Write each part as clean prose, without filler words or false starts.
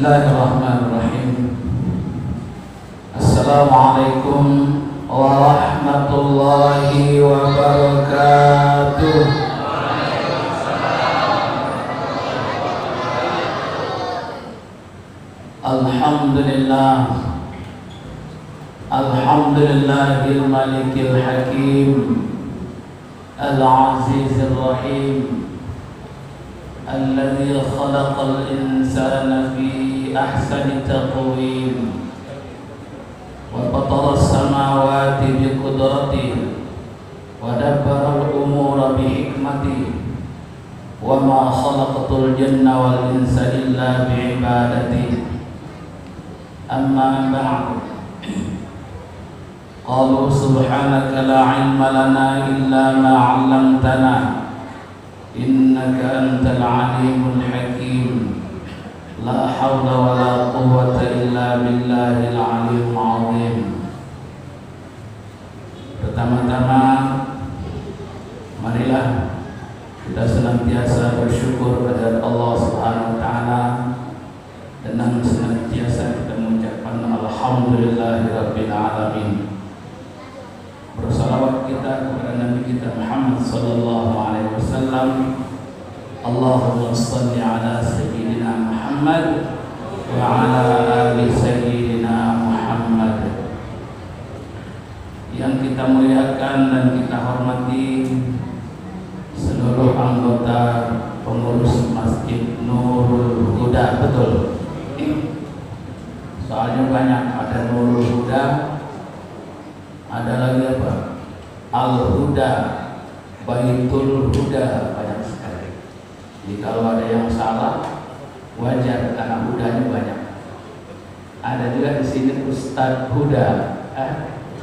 Bismillahirrahmanirrahim. Assalamualaikum warahmatullahi wabarakatuh. Alhamdulillah, alhamdulillahil malikil hakim, al-azizir rahim, alladzi khalaqal insana fi ahsani taqwim wa fatara as-samawati bi qudratihi wa dabbara al-umura bi hikmatihi wa ma khalaqatul janna wal insa illa bi ibadatihi. Amma ba'du. Qalu subhanaka la ilma lana illa ma 'allamtana innaka antal alimul hakim. La hawla wa la quwwata illa billahil aliyyil azim. Pertama-tama marilah kita senantiasa bersyukur kepada Allah Subhanahu wa taala dan senantiasa kita mengucapkan alhamdulillahirabbil alamin. Bersalawat kita kepada Nabi kita Muhammad sallallahu alaihi wasallam. Allahumma shalli ala sayyidina Muhammad wa ala ali sayyidina Muhammad. Yang kita muliakan dan kita hormati seluruh anggota pengurus Masjid Nurul Huda, betul. Soalnya banyak, ada Nurul Huda, ada lagi apa? Al-Huda, Baitul Huda, banyak sekali. Jadi kalau ada yang salah, wajar karena hudanya banyak. Ada juga di sini Ustadz Huda,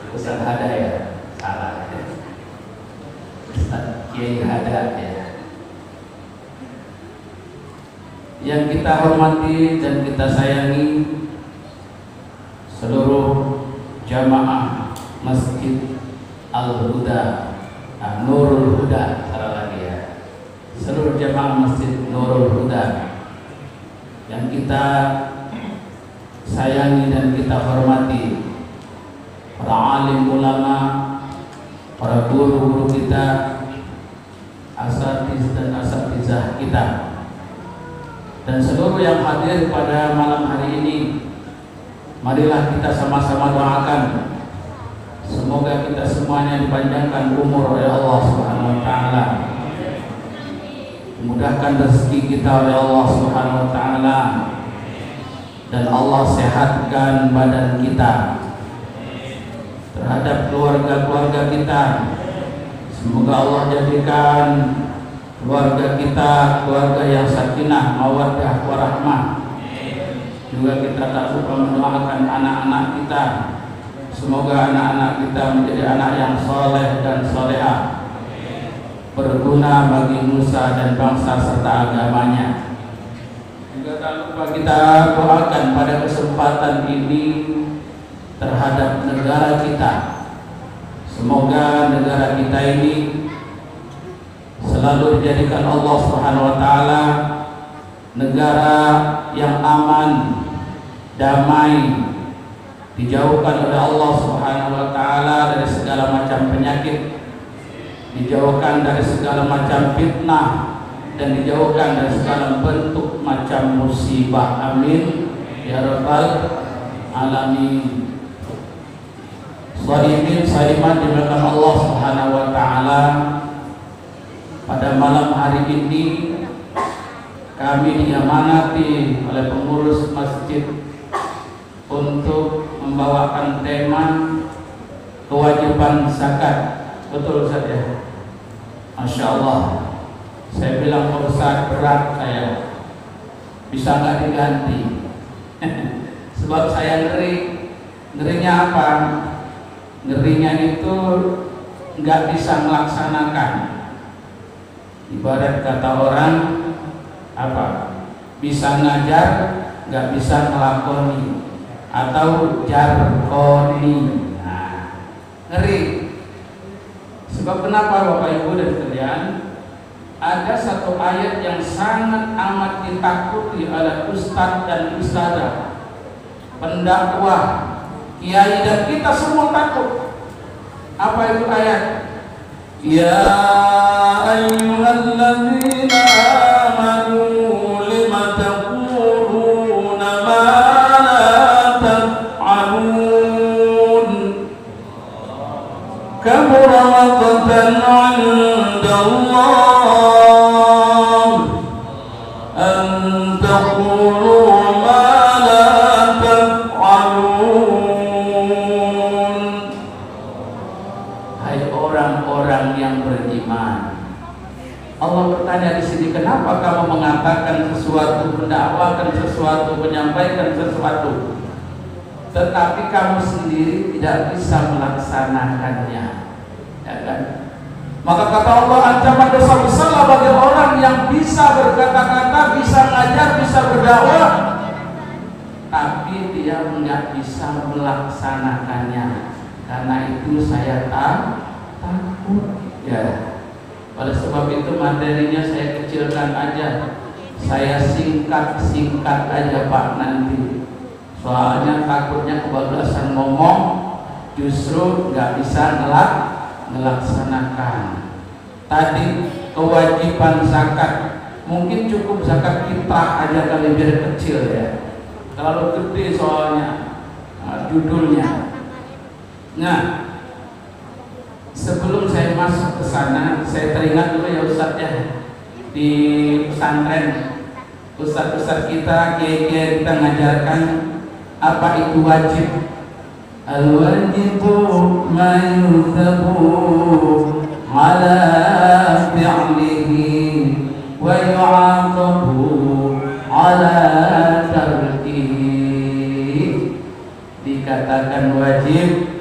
Ustadz Hada ya, salah ya. Ustadz Kiai Hada ya. Yang kita hormati dan kita sayangi seluruh jamaah Masjid Al-Huda, Nurul Huda, salah lagi ya. Seluruh jamaah Masjid Nurul Huda yang kita sayangi dan kita hormati, para alim ulama, para guru-guru kita, asatiz dan asatizah kita, dan seluruh yang hadir pada malam hari ini. Marilah kita sama-sama doakan semoga kita semuanya dipanjangkan umur oleh Allah Subhanahu wa taala. Mudahkan rezeki kita oleh Allah Subhanahu wa taala dan Allah sehatkan badan kita. Terhadap keluarga-keluarga kita, semoga Allah jadikan keluarga kita keluarga yang sakinah, mawaddah, warahmah. Juga kita tak lupa mendoakan anak-anak kita, semoga anak-anak kita menjadi anak yang soleh dan solehah, berguna bagi nusa dan bangsa serta agamanya. Juga tak lupa kita doakan pada kesempatan ini terhadap negara kita, semoga negara kita ini selalu dijadikan Allah Subhanahu wa taala negara yang aman, damai, dijauhkan oleh Allah Subhanahu wa taala dari segala macam penyakit, dijauhkan dari segala macam fitnah, dan dijauhkan dari segala bentuk macam musibah. Amin ya rabbal alamin. Shaimin saiman dimuliakan Allah Subhanahu wa taala. Pada malam hari ini kami diamanati oleh pengurus masjid untuk membawakan tema kewajiban zakat. Betul Ustaz ya? Masya Allah. Saya bilang Ustaz berat saya, bisa nggak diganti? Sebab saya ngeri. Ngerinya apa? Ngerinya itu nggak bisa melaksanakan. Ibarat kata orang apa? Bisa ngajar, nggak bisa ngelakoni, atau jarkoni. Nah, ngeri. Sebab kenapa Bapak Ibu dan sekalian? ada satu ayat yang sangat amat ditakuti oleh ustadz dan ustadzah, pendakwah, kiai, dan kita semua takut. Apa itu ayat? Ya ayyuhalladzina amanu lima taquluna ma la taf'alun kabura maqtan 'inda Allah an taqulu ma la taf'alun. Hai orang-orang yang beriman, Allah bertanya di sini, kenapa kamu mengatakan sesuatu, mendakwakan sesuatu, menyampaikan sesuatu, tetapi kamu sendiri tidak bisa melaksanakannya, ya kan? Maka kata Allah, ancaman dosa besar bagi orang yang bisa berkata-kata, bisa ngajar, bisa berdakwah, tapi dia tidak bisa melaksanakannya. Karena itu saya takut, ya. Oleh sebab itu materinya saya kecilkan aja, saya singkat aja Pak nanti. Soalnya takutnya kebablasan ngomong, justru nggak bisa melaksanakan. Tadi kewajiban zakat, mungkin cukup zakat fitrah aja kali biar kecil ya. Terlalu gede soalnya judulnya. Nah, sebelum saya masuk ke sana, saya teringat dulu ya Ustadz ya, di pesantren Ustadz kita, kiai-kiai kita ngajarkan apa itu wajib. Al-wajibu ma yuthabu ala fi'lihi wa yu'aqabu ala tarkihi. Dikatakan wajib,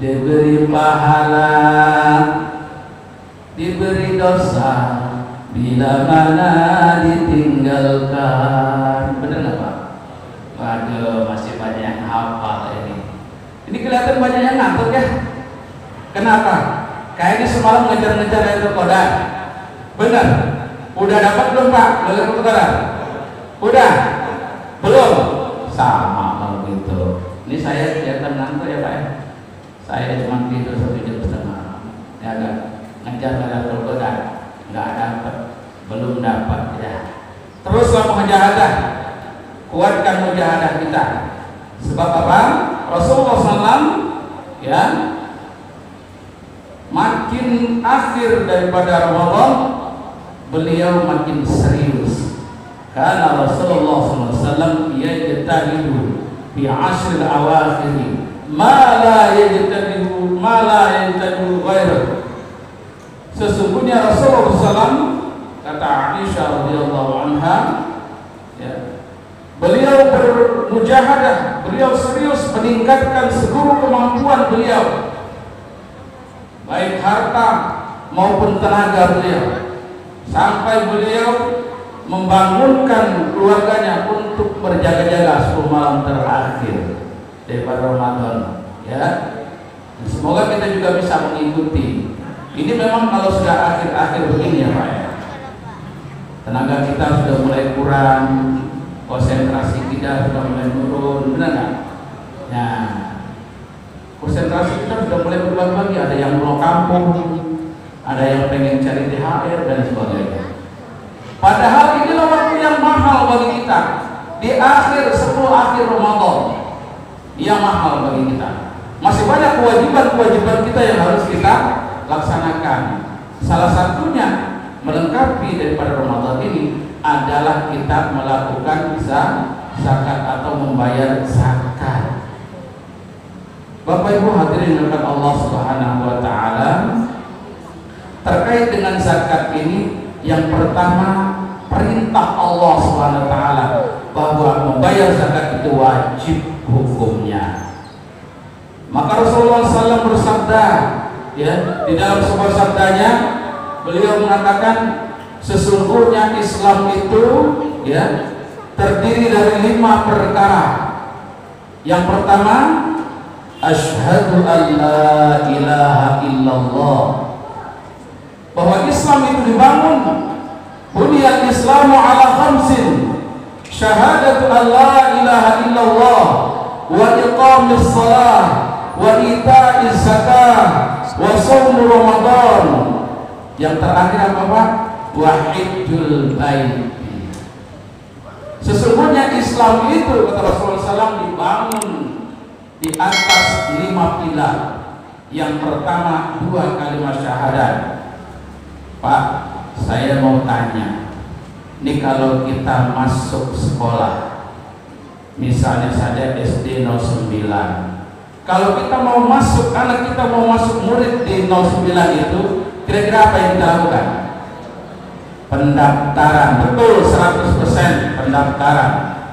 diberi pahala, diberi dosa bila mana ditinggalkan. Benar nggak Pak? Waduh, masih banyak yang hafal ini. Ini kelihatan banyak yang ngantuk ya. Kenapa? Kayaknya semalam ngejar-ngejar Lailatul Qadar. Benar? Udah dapat belum Pak Lailatul Qadar? Udah? Belum? Sama kalau gitu. Ini saya kelihatan ngantuk ya Pak ya. Saya cuma tidur 1 jam setengah, ya kan? Ngejar Lailatul Qadar, nggak dapat, belum dapat ya. Teruslah mujahadah, kuatkan mujahadah kita. Sebab apa? Rasulullah SAW ya, makin akhir daripada Ramadan, beliau makin serius. Karena Rasulullah SAW yajtahidu fi ashril awakhir ma la yajtadihu ghairuh. Sesungguhnya Rasulullah SAW, kata Aisyah radhiyallahu anha ya, beliau bermujahadah, beliau serius meningkatkan seluruh kemampuan beliau, baik harta maupun tenaga beliau, sampai beliau membangunkan keluarganya untuk berjaga-jaga 10 malam terakhir daripada Ramadan ya. Semoga kita juga bisa mengikuti. Ini memang kalau sudah akhir-akhir begini ya Pak ya, tenaga kita sudah mulai kurang, konsentrasi kita sudah mulai menurun, benar nggak? Nah, konsentrasi kita sudah mulai berbagi-bagi. Ada yang pulang kampung, ada yang pengen cari THR dan sebagainya. Padahal inilah waktu yang mahal bagi kita di akhir 10 akhir Ramadan. Yang mahal bagi kita. Masih banyak kewajiban-kewajiban kita yang harus kita laksanakan. Salah satunya melengkapi daripada Ramadan ini adalah kita melakukan zakat atau membayar zakat. Bapak Ibu hadirin yang Allah Subhanahu wa taala, terkait dengan zakat ini, yang pertama perintah Allah Subhanahu wa taala bahwa membayar zakat itu wajib hukumnya. Maka Rasulullah SAW bersabda ya, di dalam sebuah sabdanya beliau mengatakan, sesungguhnya Islam itu ya terdiri dari 5 perkara. Yang pertama, asyhadu an la ilaha illallah, bahwa Islam itu dibangun Buniyal Islamu ala khamsin, syahadatu an la ilaha illallah, wa iqamis shalah, wa ita'iz zakah, wa shaum Ramadan. Yang terakhir apa Pak? Wa hajjul bait. Sesungguhnya Islam itu, kata Rasulullah SAW, dibangun di atas 5 pilar. Yang pertama 2 kalimat syahadat. Pak, saya mau tanya, ini kalau kita masuk sekolah, misalnya saja SD 09, kalau kita mau masuk, anak kita mau masuk murid di 09 itu, kira-kira apa yang kita lakukan? Pendaftaran. Betul, 100% pendaftaran.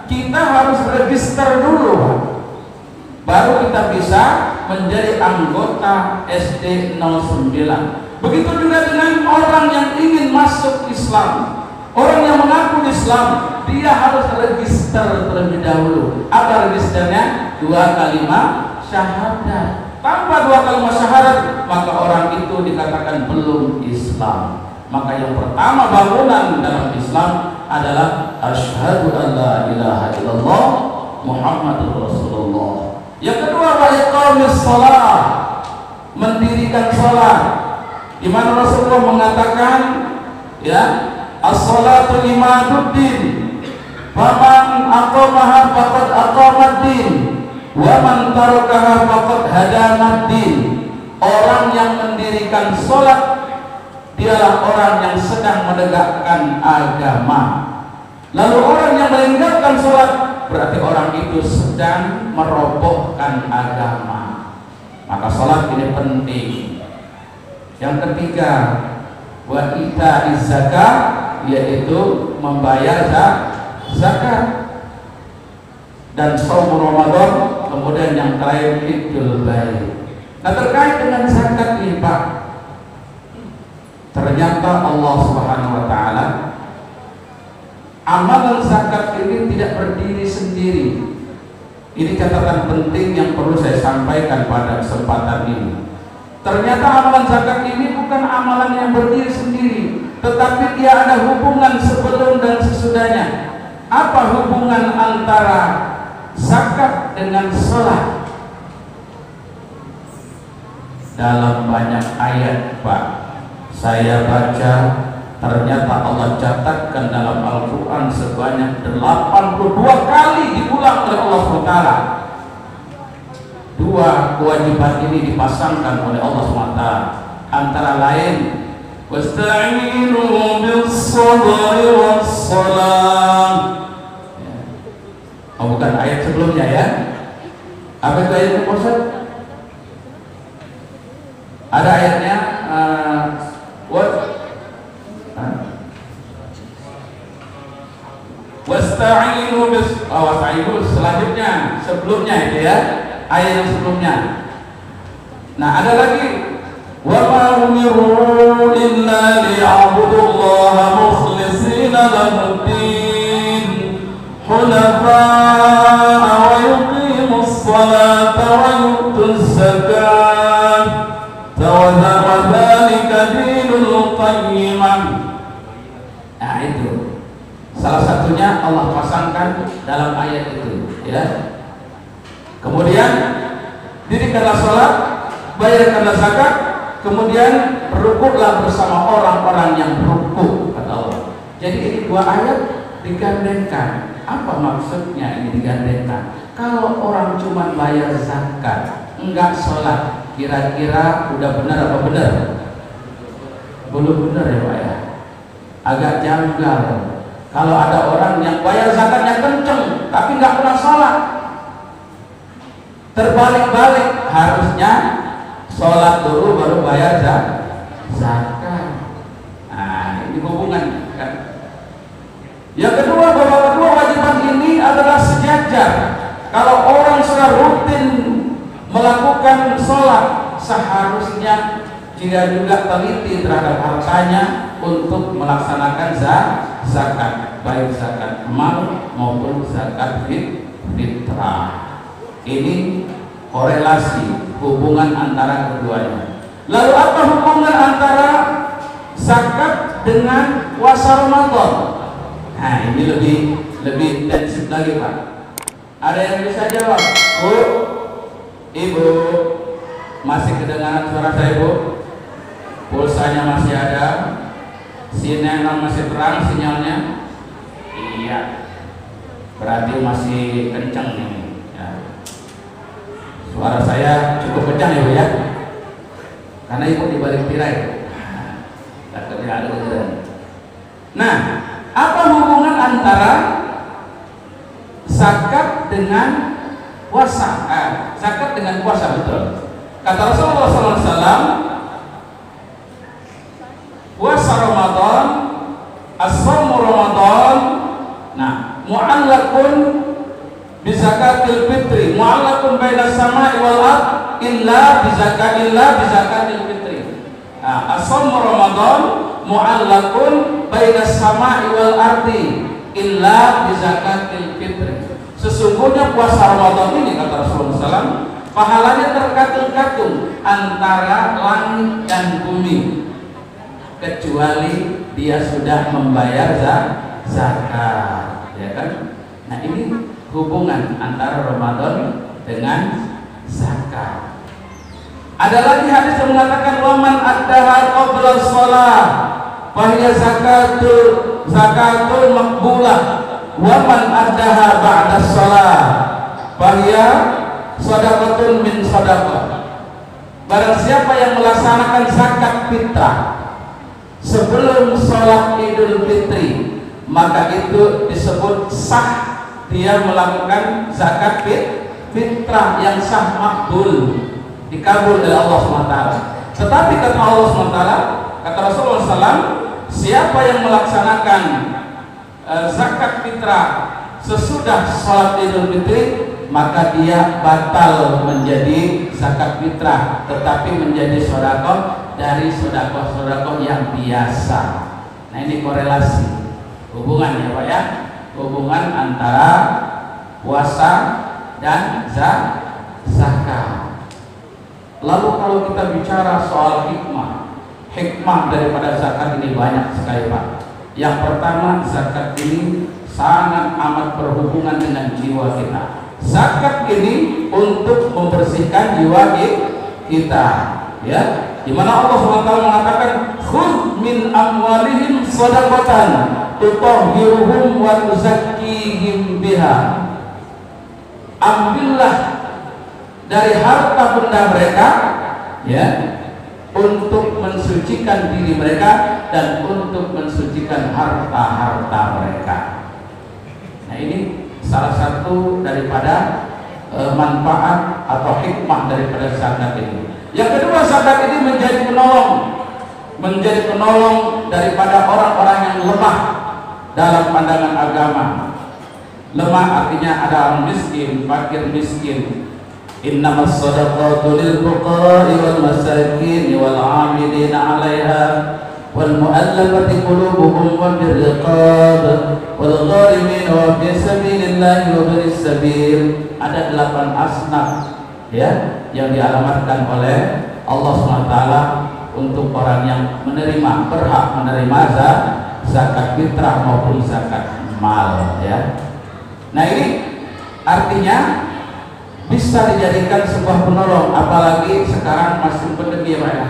Kita harus register dulu, Pak, baru kita bisa menjadi anggota SD 09. Begitu juga dengan orang yang ingin masuk Islam, orang yang mengaku Islam, dia harus register terlebih dahulu. Apa registernya? 2 kalimat syahadat. Tanpa 2 kalimat syahadat, maka orang itu dikatakan belum Islam. Maka yang pertama bangunan dalam Islam adalah asyhadu an la ilaha illallah Muhammadur Rasulullah. Yang kedua, wa iqamis shalah, mendirikan salat. Di mana Rasulullah mengatakan, ya, as-salatu imaduddin, faman aqamaha faqad aqamaddin, wa man tarakaha faqad hadamaddin. Orang yang mendirikan salat dialah orang yang sedang menegakkan agama. Lalu orang yang meninggalkan salat berarti orang itu sedang merobohkan agama. Maka salat ini penting. Yang ketiga, wa ita'iz zakah, yaitu membayar zakat. Dan shaum Ramadan, kemudian yang terakhir hajjul bait. Nah, terkait dengan zakat ini, Pak, ternyata Allah Subhanahu wa taala, amalan zakat ini tidak berdiri sendiri. Ini catatan penting yang perlu saya sampaikan pada kesempatan ini. Ternyata amalan zakat ini bukan amalan yang berdiri sendiri, tetapi dia ada hubungan sebelum dan sesudahnya. Apa hubungan antara zakat dengan salat? Dalam banyak ayat, Pak, saya baca, ternyata Allah catatkan dalam Al-Quran sebanyak 82 kali diulang oleh Allah SWT. 2 kewajiban ini dipasangkan oleh Allah SWT, antara lain wasta'inu bis-sabri was-salam. Oh, bukan ayat sebelumnya ya. Apa itu ayatnya, Ustaz? Ada ayatnya, wasta'inu wasta'inu selanjutnya, sebelumnya itu ya, ayat yang sebelumnya. Nah, ada lagi, wa ma umiru illa liya'budullaha mukhlishina lahu-d-din hunafa'a wa yuqimus salata wa yu'tuz zakata wa dzalika dinul qayyimah. Nah, itu salah satunya Allah pasangkan dalam ayat itu, ya. Kemudian dirikanlah salat, bayarkanlah zakat, kemudian rukuklah bersama orang-orang yang rukuk, kata Allah. Jadi ini 2 ayat digandengkan. Apa maksudnya ini digandengkan? Kalau orang cuma bayar zakat, enggak salat, kira-kira udah benar apa benar? Belum benar ya, Pak ya. Agak janggal. Kalau ada orang yang bayar zakatnya kenceng tapi nggak pernah sholat, terbalik-balik, harusnya sholat dulu baru bayar zakat. Nah, ini hubungan kan. Yang kedua, bahwa kedua wajiban ini adalah sejajar. Kalau orang sudah rutin melakukan sholat, seharusnya jika juga teliti terhadap hartanya untuk melaksanakan zakat, baik zakat mal maupun zakat fitrah. Ini korelasi hubungan antara keduanya. Lalu apa hubungan antara zakat dengan puasa Ramadan. Nah, ini lebih intensif lagi, Pak. Ada yang bisa jawab? Bu, Ibu, masih kedengaran suara saya, Bu? Pulsanya masih ada, sinyalnya masih terang sinyalnya. Iya, berarti masih kencang nih ya. Suara saya cukup kencang ya, Bu ya, karena Ibu di balik tirai. Takutnya ada kedengaran. Nah, apa hubungan antara zakat dengan puasa? Zakat dengan puasa, betul. Kata Rasulullah SAW, puasa Ramadan, as-shaumu Ramadan, nah, mu'allakun bizakatil fitri, mu'allakun baina sama'i wal ard illa bizakatil fitri. Nah, as-shaumu Ramadan mu'allakun baina sama'i wal ardi illa bizakatil fitri. Sesungguhnya puasa Ramadan ini, kata Rasulullah SAW, pahalanya terkatung-katung antara langit dan bumi, kecuali dia sudah membayar zakat, ya kan? Nah, ini hubungan antara Ramadan dengan zakat. Ada lagi hadis yang mengatakan waman addaha qabla shalah fahiya zakatul maqbulah waman addaha ba'da shalah fahiya shadaqatun min shadaqah. Barang siapa yang melaksanakan zakat fitrah sebelum sholat Idul Fitri, maka itu disebut sah, dia melakukan zakat fitrah yang sah, makbul, dikabul oleh Allah SWT. Tetapi kata Allah SWT, kata Rasulullah SAW, siapa yang melaksanakan zakat fitrah sesudah sholat Idul Fitri, maka dia batal menjadi zakat fitrah, tetapi menjadi sedekah dari sedekah-sedekah yang biasa. Nah, ini korelasi, hubungan ya Pak ya, hubungan antara puasa dan zakat. Lalu kalau kita bicara soal hikmah daripada zakat ini banyak sekali, Pak. Yang pertama, zakat ini sangat amat berhubungan dengan jiwa kita. Zakat ini untuk membersihkan jiwa kita, ya. Di mana Allah SWT mengatakan, "Khudh min amwalihim shadaqatan tutahhiruhum wa tuzakkihim biha." Ambillah dari harta benda mereka, ya, untuk mensucikan diri mereka dan untuk mensucikan harta-harta mereka. Nah, ini salah satu daripada manfaat atau hikmah daripada zakat ini. Yang kedua, zakat ini menjadi penolong daripada orang-orang yang lemah dalam pandangan agama. Lemah artinya ada orang miskin, fakir miskin. Innamas shadaqatu lil fuqara'i wal masakin wal 'amilina 'alaiha wal mu'allafati qulubuhum wa bir riqab wal gharimin wa fi sabilillahi wa biris sabil. Ada 8 asnaf, ya, yang dialamatkan oleh Allah SWT untuk orang yang berhak menerima zakat fitrah maupun zakat mal, ya. Nah, ini artinya bisa dijadikan sebuah penolong, apalagi sekarang musim pandemi, ya Pak ya.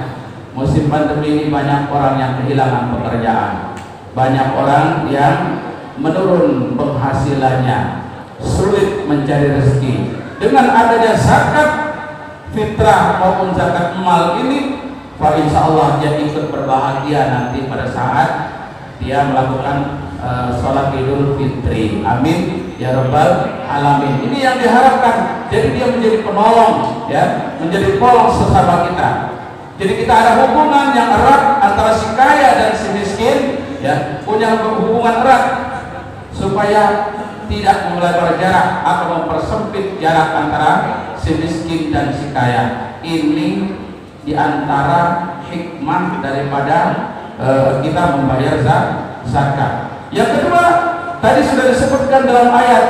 Musim pandemi ini banyak orang yang kehilangan pekerjaan, banyak orang yang menurun penghasilannya, sulit mencari rezeki. Dengan adanya zakat fitrah maupun zakat mal ini, Pak, insya Allah dia ikut berbahagia nanti pada saat dia melakukan sholat Idul Fitri. Amin ya rabbal alamin. Ini yang diharapkan. Jadi dia menjadi penolong, ya, menjadi penolong sesama kita. Jadi kita ada hubungan yang erat antara si kaya dan si miskin, ya, punya hubungan erat supaya tidak melebar jarak atau mempersempit jarak antara si miskin dan si kaya. Ini diantara hikmah daripada kita membayar zakat. Yang kedua, tadi sudah disebutkan dalam ayat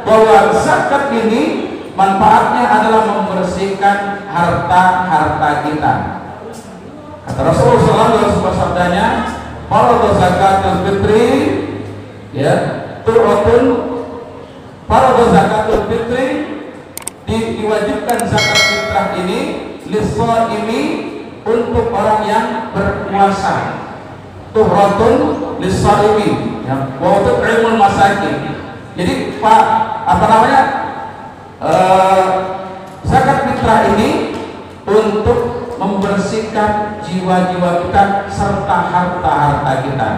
bahwa zakat ini manfaatnya adalah membersihkan harta-harta kita. Kata Rasulullah SAW sabdanya, faradhu zakatul fitri ya tur'atun, faradhu zakatul fitri diwajibkan zakat fitrah ini lis-shaimi untuk orang yang berpuasa, tuhratun lis-shaimi ya wa tut'imul masakin. Jadi Pak apa namanya zakat fitrah ini untuk membersihkan jiwa-jiwa kita serta harta-harta kita.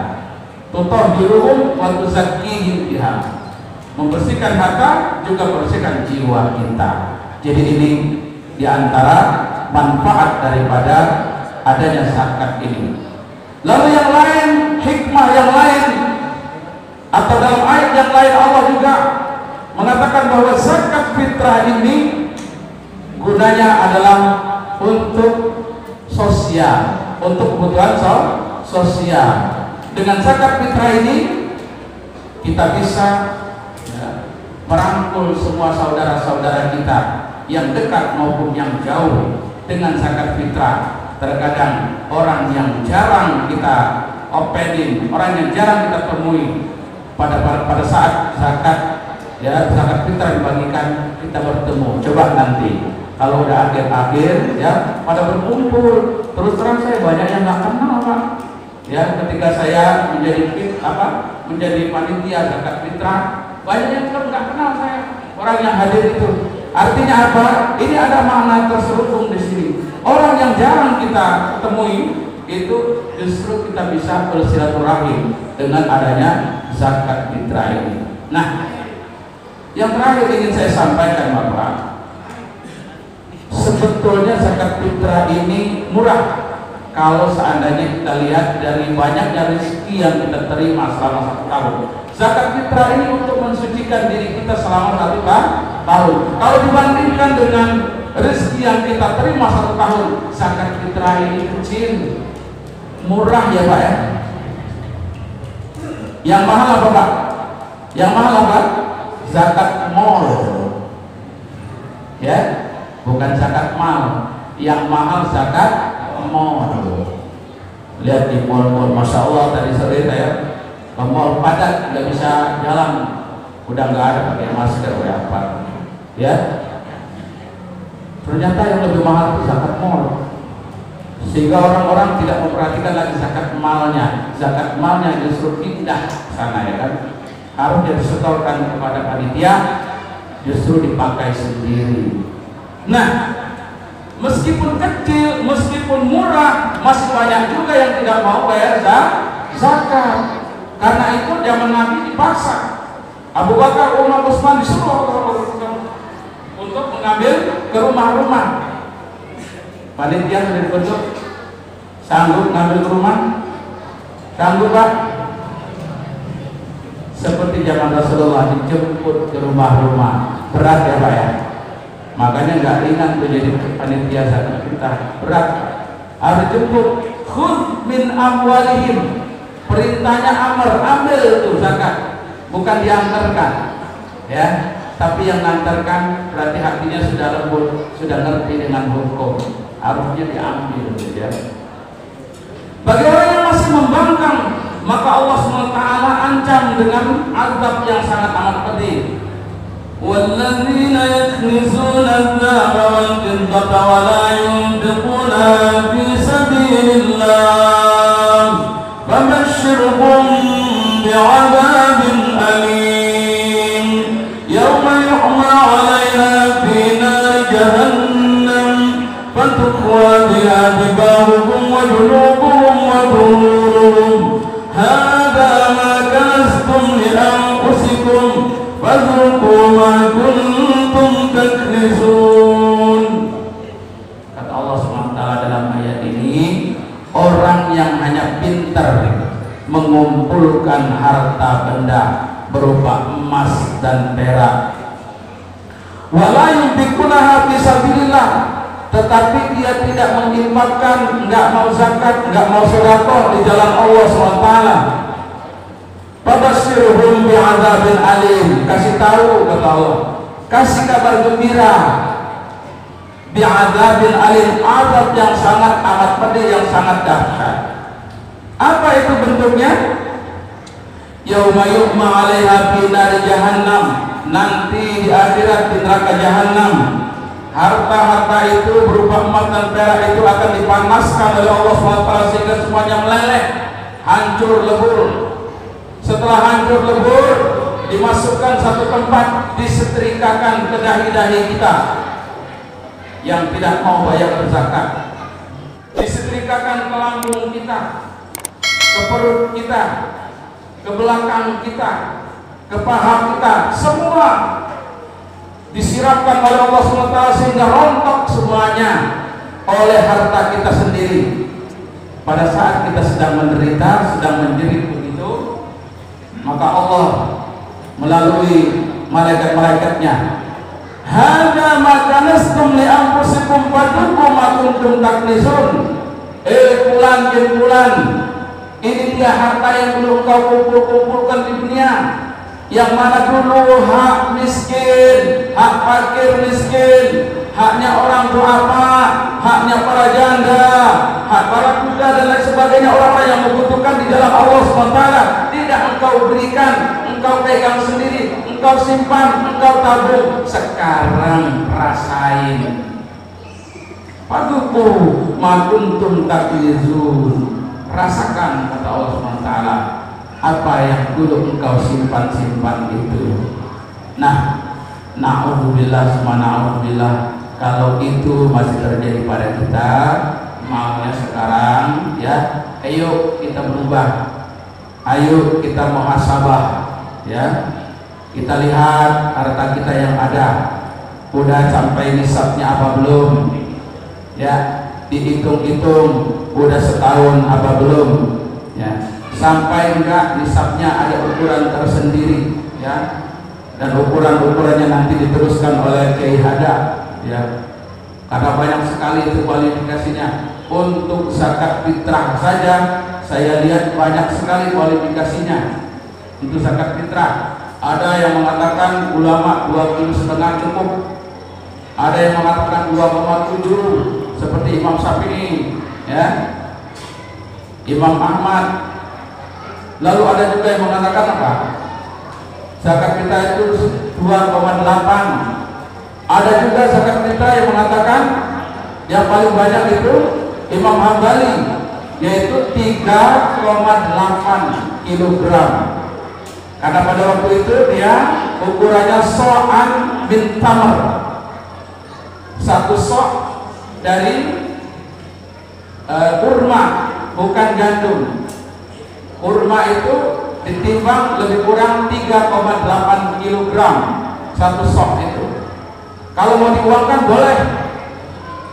Tutahhiruhum wa tuzakkihim biha. Membersihkan harta juga membersihkan jiwa kita. Jadi ini diantara manfaat daripada adanya zakat ini. Lalu yang lain, hikmah yang lain, atau dalam ayat yang lain Allah juga mengatakan bahwa zakat fitrah ini gunanya adalah untuk sosial, untuk kebutuhan sosial. Dengan zakat fitrah ini kita bisa merangkul semua saudara-saudara kita yang dekat maupun yang jauh dengan zakat fitrah. Terkadang orang yang jarang kita openin, orang yang jarang kita temui pada saat zakat zakat fitrah dibagikan kita bertemu. Coba nanti kalau udah akhir-akhir ya pada berkumpul, terus terang saya banyak yang nggak kenal Pak. Ya ketika saya menjadi panitia zakat fitrah, banyak yang nggak kenal saya, orang yang hadir itu. Artinya apa? Ini ada makna terselubung di sini. Orang yang jarang kita temui itu justru kita bisa bersilaturahim dengan adanya zakat fitrah ini. Nah, yang terakhir ingin saya sampaikan Bapak, sebetulnya zakat fitrah ini murah kalau seandainya kita lihat dari banyaknya rezeki yang kita terima selama 1 tahun. Zakat fitrah ini untuk mensucikan diri kita selama 1 tahun. Kalau dibandingkan dengan rezeki yang kita terima 1 tahun, zakat fitrah ini kecil, murah ya Pak ya. Yang mahal apa Pak? Yang mahal apa? Zakat mall ya, bukan zakat mal. Yang mahal zakat mall. Lihat di mall-mall, Masya Allah tadi sore saya ke mall padat, nggak bisa jalan, udah nggak ada pakai masker apa ya. Ternyata yang lebih mahal itu zakat mall, sehingga orang-orang tidak memperhatikan lagi zakat malnya. Zakat malnya justru pindah sana ya kan, harusnya disetorkan kepada panitia, justru dipakai sendiri. Nah, meskipun kecil, meskipun murah, masih banyak juga yang tidak mau bayar zakat. Karena itu zaman Nabi dipaksa. Abu Bakar, Umar, Utsman disuruh untuk mengambil ke rumah-rumah. Panitia sudah dibentuk, sanggup ngambil ke rumah? Sanggup Pak? Seperti zaman Rasulullah dijemput ke rumah-rumah, berat ya Pak ya. Makanya nggak ringan menjadi panitia zakat kita, berat. Harus dijemput. Khudh min amwalihim. Perintahnya ambil itu zakat, bukan diantarkan ya. Tapi yang ngantarkan berarti hatinya sudah lembut, sudah ngerti dengan hukum, harusnya diambil ya. Bagi orang yang masih membangkang, maka Allah SWT ancam dengan azab yang sangat amat pedih. وَالَّذِينَ يَكْنِزُونَ الذَّهَبَ وَالْفِضَّةَ وَلَا يُنْفِقُونَهَا فِي سَبِيلِ اللَّهِ فَبَشِّرْهُم بِعَذَابٍ أَلِيمٍ يَوْمَ يُحْمَى عَلَيْهَا فِي نَارِ جَهَنَّمَ فَتُكْوَى بِهَا جِبَاهُهُمْ وَجُنُوبُهُمْ وَظُهُورُهُمْ هَذَا مَا كَنَزْتُمْ لِأَنفُسِكُمْ فَذُوقُوا مَا كُنتُمْ تَكْنِزُونَ. Kata Allah SWT dalam ayat ini, orang yang hanya pintar mengumpulkan harta benda berupa emas dan perak, wala yunfiqunaha fi sabilillah, tetapi dia tidak menginfakkan, nggak mau zakat, nggak mau sedekah di jalan Allah SWT. Fabashshirhum bi'adzabin alim, kasih tahu kata Allah, kasih kabar gembira bi'adzabil alim, azab yang sangat amat pedih, yang sangat dahsyat. Apa itu bentuknya? Yauma yuhma 'alaiha fi nari jahannam, nanti di akhirat di neraka jahannam, harta-harta itu berupa emas dan perak itu akan dipanaskan oleh Allah SWT sehingga semuanya meleleh, hancur lebur. Setelah hancur lebur, dimasukkan satu tempat, disetrikakan ke dahi-dahi kita yang tidak mau bayar zakat, disetrikakan ke lambung kita, ke perut kita, ke belakang kita, ke paha kita, semua disiramkan oleh Allah SWT sehingga rontok semuanya oleh harta kita sendiri. Pada saat kita sedang menderita, sedang menjerit begitu, maka Allah melalui malaikat-malaikatnya, hadza ma kanastum li anfusikum fadhuqu ma kuntum taknizun. Fulan bin fulan, ini dia harta yang belum kau kumpul-kumpulkan di dunia, yang mana dulu hak miskin, hak fakir miskin, haknya orang duafa, haknya para janda, hak para kuda dan lain sebagainya, orang-orang yang membutuhkan di dalam Allah SWT, tidak engkau berikan, engkau pegang sendiri, engkau simpan, engkau tabung. Sekarang rasain. Fadhuqu ma kuntum taknizun. Rasakan, kata Allah SWT, apa yang dulu engkau simpan-simpan itu. Nah, na'udzubillah summa na'udzubillah, kalau itu masih terjadi pada kita, maunya sekarang ya, ayo kita berubah, ayo kita muhasabah ya, kita lihat harta kita yang ada, udah sampai nisabnya apa belum ya, dihitung-hitung udah setahun apa belum ya, sampai enggak nisabnya ada ukuran tersendiri ya, dan ukuran-ukurannya nanti diteruskan oleh Kiai Hada ya, karena banyak sekali itu kualifikasinya. Untuk zakat fitrah saja saya lihat banyak sekali kualifikasinya. Untuk zakat fitrah ada yang mengatakan ulama 2,5 kg cukup, ada yang mengatakan 2,7 seperti Imam Syafi'i ya, Imam Ahmad. Lalu ada juga yang mengatakan apa? Zakat kita itu 2,8. Ada juga zakat kita yang mengatakan yang paling banyak itu Imam Hambali, yaitu 3,8 kilogram. Karena pada waktu itu dia ukurannya so'an bin tamar, satu sok dari kurma, bukan gandum. Kurma itu ditimbang lebih kurang 3,8 kilogram satu sok itu. Kalau mau diuangkan boleh,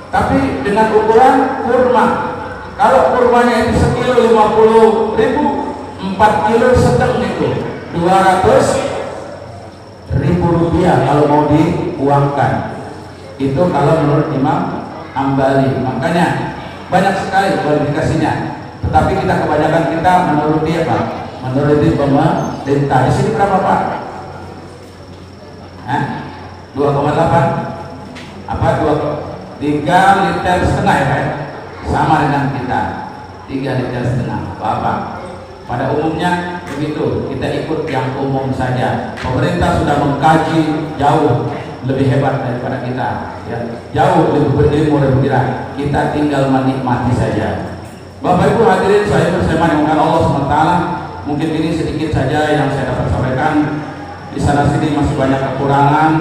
tapi dengan ukuran kurma. Kalau kurmanya itu sekilo 50.000, 4 kilo sedang itu 200.000 rupiah kalau mau diuangkan. Itu kalau menurut Imam Hambali. Makanya banyak sekali kualifikasinya. Tetapi kita kebanyakan kita menuruti apa? Menuruti pemerintah. Di sini berapa Pak? 2,8? Apa 3,5 liter ya? Sama dengan kita 3,5 liter. Apa? Pada umumnya begitu. Kita ikut yang umum saja. Pemerintah sudah mengkaji jauh lebih hebat daripada kita ya, jauh lebih berilmu dari kita, tinggal menikmati saja. Bapak Ibu hadirin saya bersama dengan Allah SWT, mungkin ini sedikit saja yang saya dapat sampaikan. Di sana sini masih banyak kekurangan,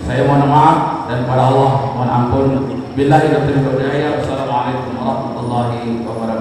saya mohon maaf, dan kepada Allah mohon ampun. Billahi taufiq wal hidayah. Wassalamualaikum warahmatullahi wabarakatuh.